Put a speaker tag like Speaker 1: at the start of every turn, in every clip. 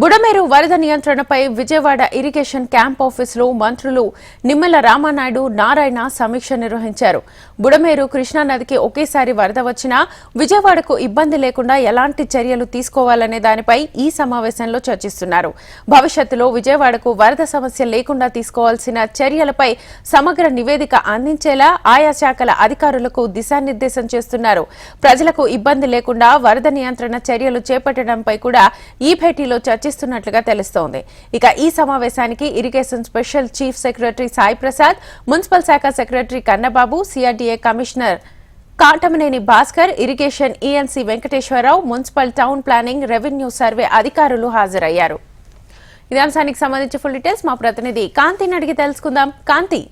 Speaker 1: బుడమేరు వరద నియంత్రణపై Vijayawada irrigation camp ఆఫీసులో మంత్రులు నిమ్మల రామానాయుడు, నారాయణ సమీక్ష నిర్వహించారు. బుడమేరు కృష్ణానదికి ఒకేసారి వరద వచ్చినా విజయవాడకు ఇబ్బంది లేకుండా ఎలాంటి చర్యలు తీసుకోవాలనే దానిపై ఈ సమావేశంలో చర్చిస్తున్నారు. భవిష్యత్తులో విజయవాడకు వరద సమస్య లేకుండా తీసుకోవాల్సిన చర్యలపై సమగ్ర నివేదిక అందించేలా ఆయా శాఖల అధికారులకు దిశానిర్దేశం చేస్తున్నారు. ప్రజలకు ఇబ్బంది లేకుండా వరద నియంత్రణ చర్యలు చేపట్టడంపై కూడా ఈ భేటీలో చర్చిస్తున్నట్లుగా తెలుస్తోంది. ఇక ఈ సమావేశానికి irrigation special chief secretary Sai Prasad, municipal శాఖ secretary Kannababu, CRDA commissioner Katamaneni Bhaskar, irrigation ENC Venkateswara Rao, municipal town planning, revenue survey అధికారులు హాజరయ్యారు. ఇదే అంశానికి సంబంధించి ఫుల్ డీటెయిల్స్ మా ప్రతినిధి కాంతిని అడిగి తెలుసుకుందాం. కాంతి,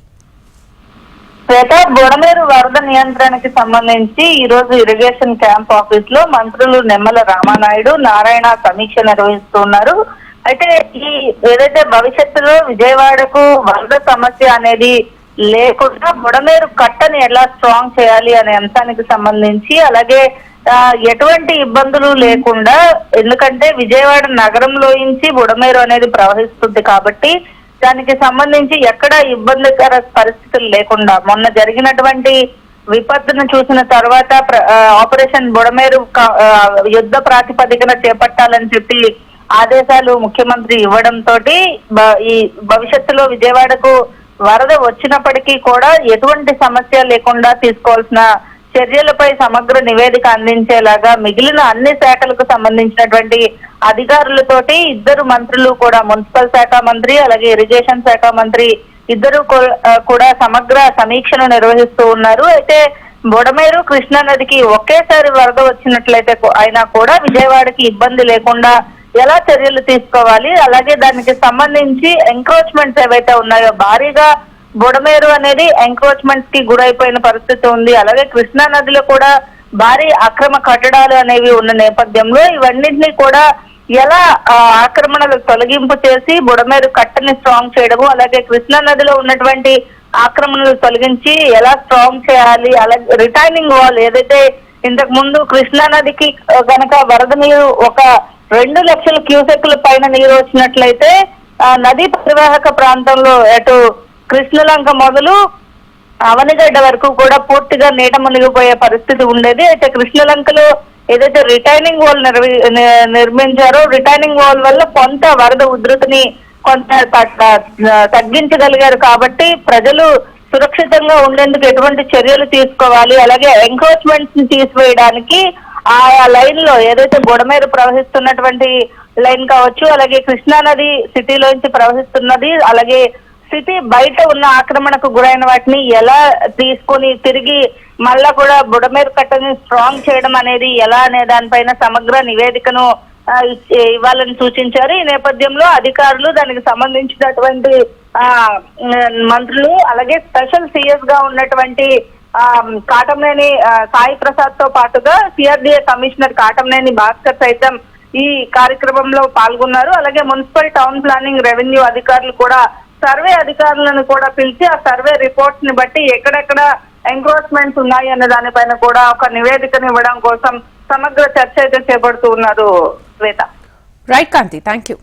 Speaker 2: బుడమేరు వరద నియంత్రణకి సంబంధించి ఈ రోజు ఇరిగేషన్ క్యాంప్ ఆఫీస్ లో మంత్రులు నిమ్మల రామానాయుడు, నారాయణ సమీక్ష నిర్వహిస్తున్నారు. అయితే ఈ ఏదైతే భవిష్యత్తులో విజయవాడకు వరద సమస్య అనేది లేకుండా బుడమేరు కట్టని ఎలా స్ట్రాంగ్ చేయాలి అనే అంశానికి సంబంధించి, అలాగే ఎటువంటి ఇబ్బందులు లేకుండా, ఎందుకంటే విజయవాడ నగరంలోంచి బుడమేరు అనేది ప్రవహిస్తుంది కాబట్టి దానికి సంబంధించి ఎక్కడ ఇబ్బందికర పరిస్థితులు లేకుండా మొన్న జరిగినటువంటి విపత్తును చూసిన తర్వాత ఆపరేషన్ బుడమేరు యుద్ధ ప్రాతిపదికన చేపట్టాలని చెప్పి ఆదేశాలు ముఖ్యమంత్రి ఇవ్వడంతో ఈ భవిష్యత్తులో విజయవాడకు వరద వచ్చినప్పటికీ కూడా ఎటువంటి సమస్య లేకుండా తీసుకోవాల్సిన చర్యలపై సమగ్ర నివేదిక అందించేలాగా మిగిలిన అన్ని శాఖలకు సంబంధించినటువంటి అధికారులతోటి ఇద్దరు మంత్రులు కూడా, మున్సిపల్ శాఖ మంత్రి అలాగే ఇరిగేషన్ శాఖ మంత్రి ఇద్దరు కూడా సమగ్ర సమీక్షను నిర్వహిస్తూ ఉన్నారు. అయితే బుడమేరు కృష్ణానదికి ఒకేసారి వరద వచ్చినట్లయితే అయినా కూడా విజయవాడకి ఇబ్బంది లేకుండా ఎలా చర్యలు తీసుకోవాలి, అలాగే దానికి సంబంధించి ఎంక్రోచ్మెంట్స్ ఏవైతే ఉన్నాయో, భారీగా బుడమేరు అనేది ఎంక్రోచ్మెంట్స్ కి గురైపోయిన పరిస్థితి ఉంది. అలాగే కృష్ణా నదిలో కూడా భారీ అక్రమ కట్టడాలు అనేవి ఉన్న నేపథ్యంలో ఇవన్నింటినీ కూడా ఎలా ఆక్రమణలు తొలగింపు చేసి బుడమేరు కట్టని స్ట్రాంగ్ చేయడము, అలాగే కృష్ణా నదిలో ఉన్నటువంటి ఆక్రమణలు తొలగించి ఎలా స్ట్రాంగ్ చేయాలి, అలాగే రిటైనింగ్ వాల్ ఏదైతే ఇంతకు ముందు కృష్ణా నదికి గనక వరద నీరు ఒక 2 లక్షల క్యూసెక్ల పైన నీరు వచ్చినట్లయితే నదీ పరివాహక ప్రాంతంలో అటు కృష్ణలంక మొదలు అవనిగడ్డ వరకు కూడా పూర్తిగా నీట మునిగిపోయే పరిస్థితి ఉండేది. అయితే కృష్ణలంకలో ఏదైతే రిటైనింగ్ వాల్ నిర్మించారో, రిటైనింగ్ వాల్ వల్ల కొంత వరద ఉధృతిని కొంత తగ్గించగలిగారు. కాబట్టి ప్రజలు సురక్షితంగా ఉండేందుకు ఎటువంటి చర్యలు తీసుకోవాలి, అలాగే ఎంక్రోచ్మెంట్స్ ని తీసివేయడానికి ఆయా లైన్ లో ఏదైతే బుడమేరు ప్రవహిస్తున్నటువంటి లైన్ కావచ్చు, అలాగే కృష్ణానది సిటీలోంచి ప్రవహిస్తున్నది, అలాగే సిటీ బయట ఉన్న ఆక్రమణకు గురైన వాటిని ఎలా తీసుకొని తిరిగి మళ్ళా కూడా బుడమేరు కట్టని స్ట్రాంగ్ చేయడం అనేది ఎలా అనే దానిపైన సమగ్ర నివేదికను ఇవ్వాలని సూచించారు. ఈ నేపథ్యంలో అధికారులు, దానికి సంబంధించినటువంటి మంత్రులు, అలాగే స్పెషల్ సిఎస్ గా ఉన్నటువంటి కాటమనేని సాయి ప్రసాద్ తో పాటుగా సిఆర్డీఏ కమిషనర్ కాటమనేని భాస్కర్ సైతం ఈ కార్యక్రమంలో పాల్గొన్నారు. అలాగే మున్సిపల్ టౌన్ ప్లానింగ్, రెవెన్యూ అధికారులు కూడా సర్వే అధికారులను కూడా పిలిచి ఆ సర్వే రిపోర్ట్స్ ని బట్టి ఎక్కడెక్కడ ఎంక్రోచ్మెంట్స్ ఉన్నాయి అనే దానిపైన కూడా ఒక నివేదికను ఇవ్వడం కోసం సమగ్ర చర్చ అయితే చేపడుతూ ఉన్నారు. Shweta.
Speaker 1: Right Kanti, thank you.